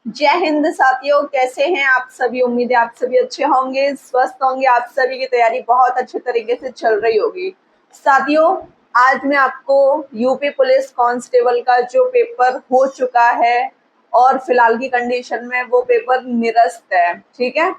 जय हिंद साथियों, कैसे हैं आप सभी। उम्मीद है आप सभी अच्छे होंगे, स्वस्थ होंगे। आप सभी की तैयारी बहुत अच्छे तरीके से चल रही होगी। साथियों, आज मैं आपको यूपी पुलिस कांस्टेबल का जो पेपर हो चुका है और फिलहाल की कंडीशन में वो पेपर निरस्त है। ठीक है,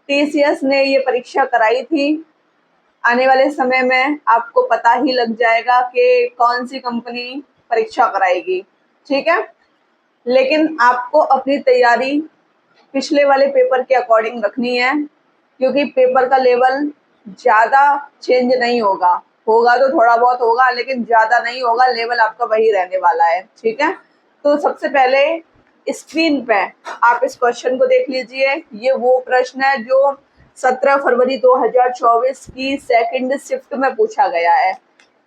टीसीएस ने ये परीक्षा कराई थी। आने वाले समय में आपको पता ही लग जाएगा कि कौन सी कंपनी परीक्षा कराएगी। ठीक है, लेकिन आपको अपनी तैयारी पिछले वाले पेपर के अकॉर्डिंग रखनी है, क्योंकि पेपर का लेवल ज़्यादा चेंज नहीं होगा। होगा तो थोड़ा बहुत होगा, लेकिन ज़्यादा नहीं होगा। लेवल आपका वही रहने वाला है। ठीक है, तो सबसे पहले स्क्रीन पे आप इस क्वेश्चन को देख लीजिए। ये वो प्रश्न है जो 17 फरवरी 2024 की सेकंड शिफ्ट में पूछा गया है।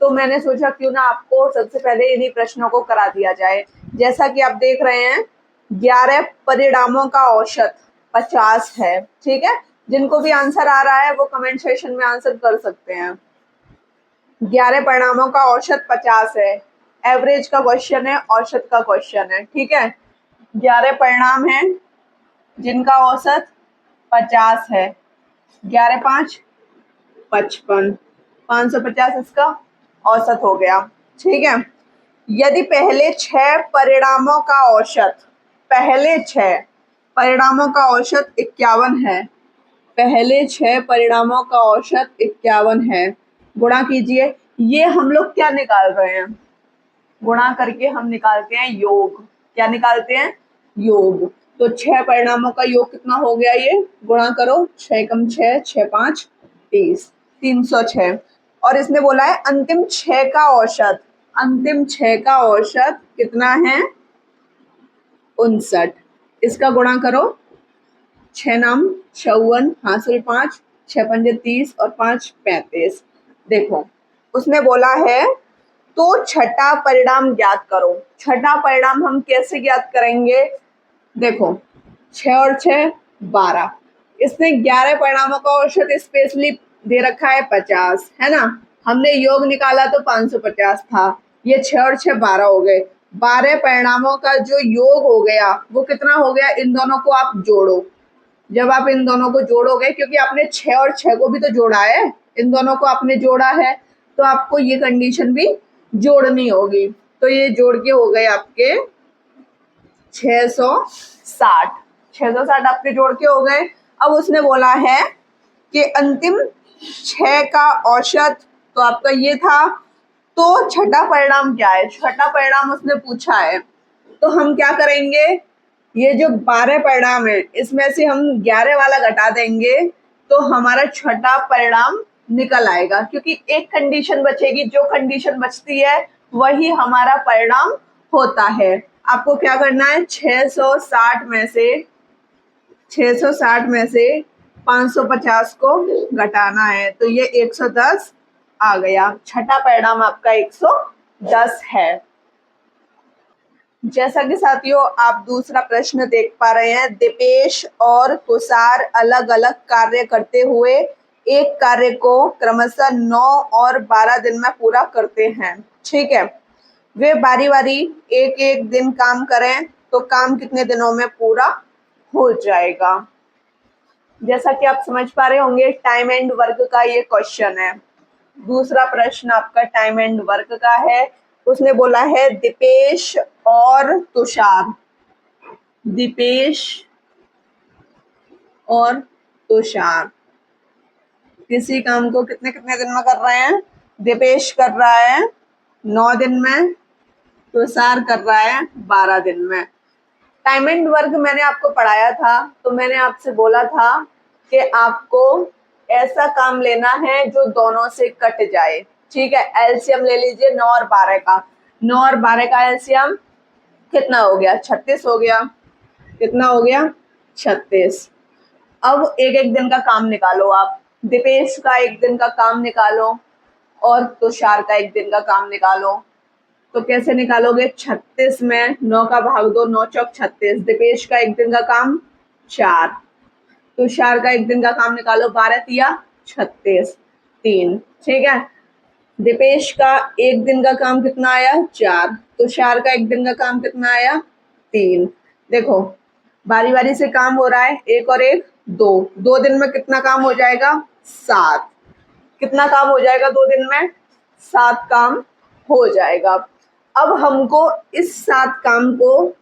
तो मैंने सोचा क्यों ना आपको सबसे पहले इन्हीं प्रश्नों को करा दिया जाए। जैसा कि आप देख रहे हैं, 11 परिणामों का औसत 50 है। ठीक है, जिनको भी आंसर आ रहा है वो कमेंट सेक्शन में आंसर कर सकते हैं। 11 परिणामों का औसत 50 है। एवरेज का क्वेश्चन है, औसत का क्वेश्चन है। ठीक है, 11 परिणाम हैं जिनका औसत 50 है। 11 5 55, 550 इसका औसत हो गया। ठीक है, यदि पहले 6 परिणामों का औसत, पहले 6 परिणामों का औसत 51 है, पहले 6 परिणामों का औसत 51 है, गुणा कीजिए। ये हम लोग क्या निकाल रहे हैं? गुणा करके हम निकालते हैं योग। क्या निकालते हैं? योग। तो 6 परिणामों का योग कितना हो गया? ये गुणा करो, 6 कम 6, 6 5 30, 306। और इसने बोला है अंतिम 6 का औसत। अंतिम 6 का औसत कितना है? 59। इसका गुणा करो, 6 नाम 54, हासिल 5, 6 पंजे 30 और 5 35। देखो, उसने बोला है तो छठा परिणाम ज्ञात करो। छठा परिणाम हम कैसे ज्ञात करेंगे? देखो, 6 और 6 12। इसने 11 परिणामों का औसत स्पेशली दे रखा है 50, है ना। हमने योग निकाला तो 550 था। ये 6 और 6 12 हो गए। 12 परिणामों का जो योग हो गया वो कितना हो गया? इन दोनों को आप जोड़ो। जब आप इन दोनों को जोड़ोगे, क्योंकि आपने 6 और 6 को भी तो जोड़ा है, इन दोनों को आपने जोड़ा है, तो आपको ये कंडीशन भी जोड़नी होगी। तो ये जोड़ के हो गए आपके 660। 660 आपके जोड़ के हो गए। अब उसने बोला है कि अंतिम 6 का औसत, तो आपका ये था। तो छठा परिणाम क्या है? छठा परिणाम उसने पूछा है, तो हम क्या करेंगे? ये जो 12 परिणाम है इसमें से हम 11 वाला घटा देंगे, तो हमारा छठा परिणाम निकल आएगा। क्योंकि एक कंडीशन बचेगी, जो कंडीशन बचती है वही हमारा परिणाम होता है। आपको क्या करना है? 660 में से 550 को घटाना है, तो ये 110 आ गया। छठा परिणाम आपका 110 है। जैसा कि साथियों आप दूसरा प्रश्न देख पा रहे हैं, दीपेश और तुषार अलग अलग कार्य करते हुए एक कार्य को क्रमशः 9 और 12 दिन में पूरा करते हैं। ठीक है, वे बारी बारी एक एक दिन काम करें तो काम कितने दिनों में पूरा हो जाएगा? जैसा कि आप समझ पा रहे होंगे, टाइम एंड वर्क का ये क्वेश्चन है। दूसरा प्रश्न आपका टाइम एंड वर्क का है। उसने बोला है दीपेश और तुषार, दीपेश और तुषार किसी काम को कितने कितने दिन में कर रहे हैं? दीपेश कर रहा है 9 दिन में, तुषार कर रहा है 12 दिन में। टाइम एंड वर्क मैंने आपको पढ़ाया था, तो मैंने आपसे बोला था कि आपको ऐसा काम लेना है जो दोनों से कट जाए। ठीक है, एलसीएम ले लीजिए 9 और 12 का। 9 और 12 का एलसीएम कितना हो गया? 36 हो गया। कितना हो गया? 36। अब एक एक दिन का काम निकालो आप। दीपेश का एक दिन का काम निकालो और तुषार का एक दिन का काम निकालो। तो कैसे निकालोगे? 36 में 9 का भाग दो, 9 चौक 36। दीपेश का एक दिन का काम 4, तुषार का एक दिन का काम निकालो, 12 तिया 36, 3। ठीक है, दीपेश का एक दिन का काम कितना आया? 4, तुषार का एक दिन का काम कितना आया? 3। देखो, बारी बारी से काम हो रहा है, एक और एक 2, 2 दिन में कितना काम हो जाएगा? 7। कितना काम हो जाएगा 2 दिन में? 7 काम हो जाएगा। अब हमको इस 7 काम को,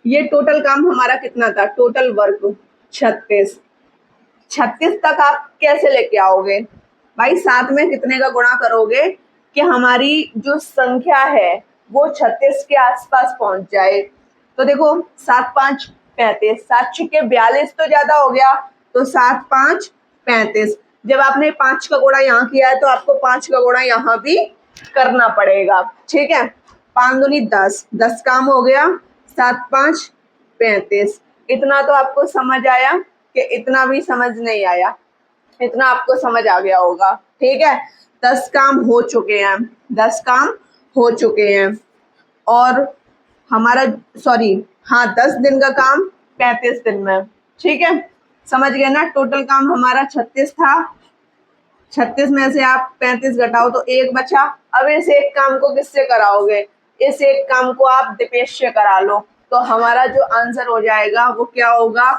ये टोटल काम हमारा कितना था? Total work 36। 36 तक आप कैसे लेके आओगे भाई? 7 में कितने का गुणा करोगे कि हमारी जो संख्या है वो 36 के आसपास पहुंच जाए? तो देखो 7 5 35, 7 6 42 तो ज्यादा हो गया, तो 7 5 35। जब आपने 5 का गुणा यहाँ किया है तो आपको 5 का गुणा यहाँ भी करना पड़ेगा, ठीक है। 5 दूनी 10, 10 काम हो गया, 7 5 35। इतना तो आपको समझ आया कि इतना भी समझ नहीं आया? इतना आपको समझ आ गया होगा, ठीक है। 10 काम हो चुके हैं, 10 काम हो चुके हैं। और हमारा हाँ 10 दिन का काम 35 दिन में, ठीक है। समझ गए ना? टोटल काम हमारा 36 था, 36 में से आप 35 घटाओ तो 1 बचा। अब इस एक काम को किससे कराओगे? इस एक काम को आप दीपेश से करा लो, तो हमारा जो आंसर हो जाएगा वो क्या होगा?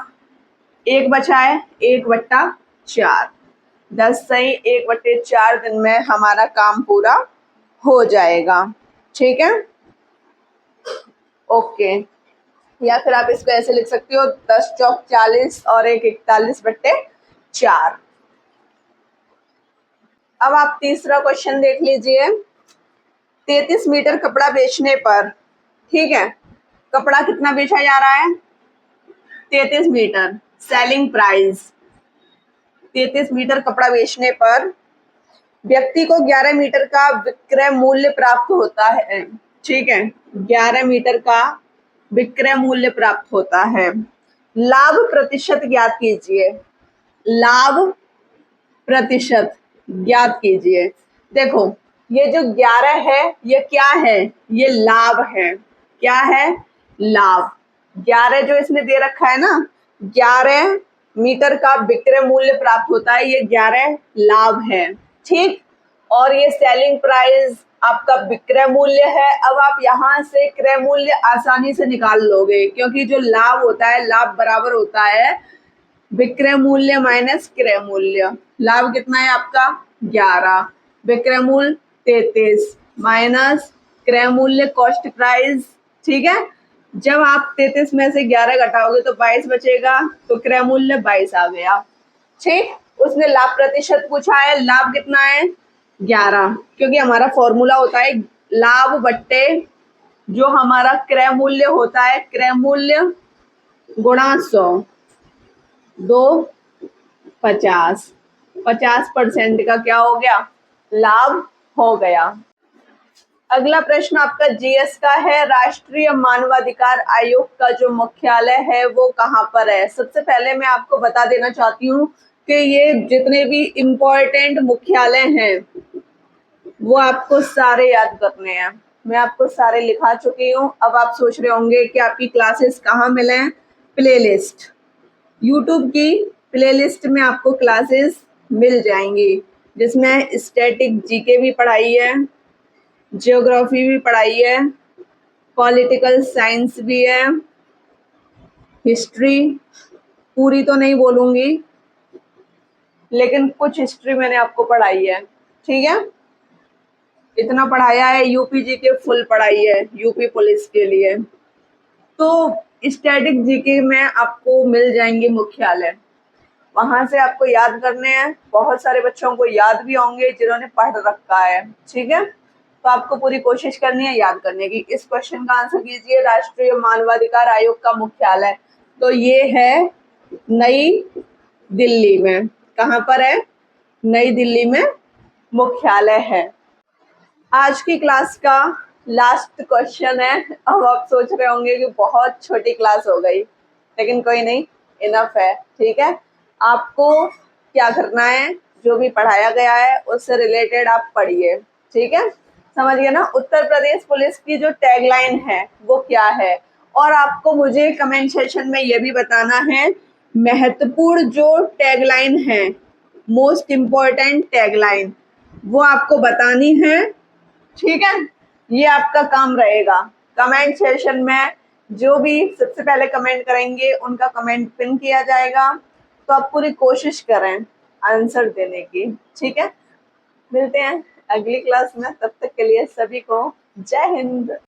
1 बचा है, 1/4। 10 सही 1/4 दिन में हमारा काम पूरा हो जाएगा, ठीक है। ओके, या फिर आप इसको ऐसे लिख सकते हो 10 चौक 40 और 1 41/4। अब आप तीसरा क्वेश्चन देख लीजिए। 33 मीटर कपड़ा बेचने पर, ठीक है, कपड़ा कितना बेचा जा रहा है? 33 मीटर सेलिंग प्राइस। 33 मीटर कपड़ा बेचने पर व्यक्ति को 11 मीटर का विक्रय मूल्य प्राप्त होता है, ठीक है। 11 मीटर का विक्रय मूल्य प्राप्त होता है। लाभ प्रतिशत ज्ञात कीजिए। लाभ प्रतिशत ज्ञात कीजिए। देखो ये जो 11 है ये क्या है? ये लाभ है। क्या है? लाभ। 11 जो इसने दे रखा है ना, 11 मीटर का विक्रय मूल्य प्राप्त होता है, ये 11 लाभ है, ठीक। और ये सेलिंग प्राइस आपका विक्रय मूल्य है। अब आप यहाँ से क्रय मूल्य आसानी से निकाल लोगे, क्योंकि जो लाभ होता है, लाभ बराबर होता है विक्रय मूल्य माइनस क्रय मूल्य। लाभ कितना है आपका? 11, विक्रय मूल्य 33 माइनस क्रय मूल्य कॉस्ट प्राइस, ठीक है। जब आप 33 में से 11 घटाओगे तो 22 बचेगा, तो क्रय मूल्य 22 आ गया, ठीक। उसने लाभ प्रतिशत पूछा है, लाभ कितना है? 11, क्योंकि हमारा फॉर्मूला होता है लाभ बट्टे जो हमारा क्रय मूल्य होता है, क्रय मूल्य गुणा 100, 2 50, 50% का क्या हो गया? लाभ हो गया। अगला प्रश्न आपका जीएस का है। राष्ट्रीय मानवाधिकार आयोग का जो मुख्यालय है वो कहाँ पर है? सबसे पहले मैं आपको बता देना चाहती हूँ कि ये जितने भी इम्पोर्टेंट मुख्यालय हैं वो आपको सारे याद करने हैं। मैं आपको सारे लिखा चुकी हूँ। अब आप सोच रहे होंगे कि आपकी क्लासेस कहाँ मिले? प्लेलिस्ट, यूट्यूब की प्लेलिस्ट में आपको क्लासेस मिल जाएंगी, जिसमें स्टैटिक जीके भी पढ़ाई है, ज्योग्राफी भी पढ़ाई है, पॉलिटिकल साइंस भी है, हिस्ट्री पूरी तो नहीं बोलूँगी लेकिन कुछ हिस्ट्री मैंने आपको पढ़ाई है, ठीक है। इतना पढ़ाया है। यूपी जीके फुल पढ़ाई है यूपी पुलिस के लिए। तो स्टैटिक जीके में आपको मिल जाएंगे मुख्यालय, वहां से आपको याद करने हैं। बहुत सारे बच्चों को याद भी होंगे जिन्होंने पढ़ रखा है, ठीक है। तो आपको पूरी कोशिश करनी है याद करने की। इस क्वेश्चन का आंसर कीजिए। राष्ट्रीय मानवाधिकार आयोग का मुख्यालय तो ये है नई दिल्ली में। कहाँ पर है? नई दिल्ली में मुख्यालय है। आज की क्लास का लास्ट क्वेश्चन है। अब आप सोच रहे होंगे कि बहुत छोटी क्लास हो गई, लेकिन कोई नहीं, इनफ है, ठीक है। आपको क्या करना है? जो भी पढ़ाया गया है उससे रिलेटेड आप पढ़िए, ठीक है। समझ गए ना? उत्तर प्रदेश पुलिस की जो टैगलाइन है वो क्या है? और आपको मुझे कमेंट सेक्शन में ये भी बताना है महत्वपूर्ण जो टैगलाइन है, मोस्ट इम्पोर्टेंट टैगलाइन, वो आपको बतानी है, ठीक है। ये आपका काम रहेगा। कमेंट सेक्शन में जो भी सबसे पहले कमेंट करेंगे उनका कमेंट पिन किया जाएगा। तो आप पूरी कोशिश करें आंसर देने की, ठीक है। मिलते हैं अगली क्लास में, तब तक के लिए सभी को जय हिंद।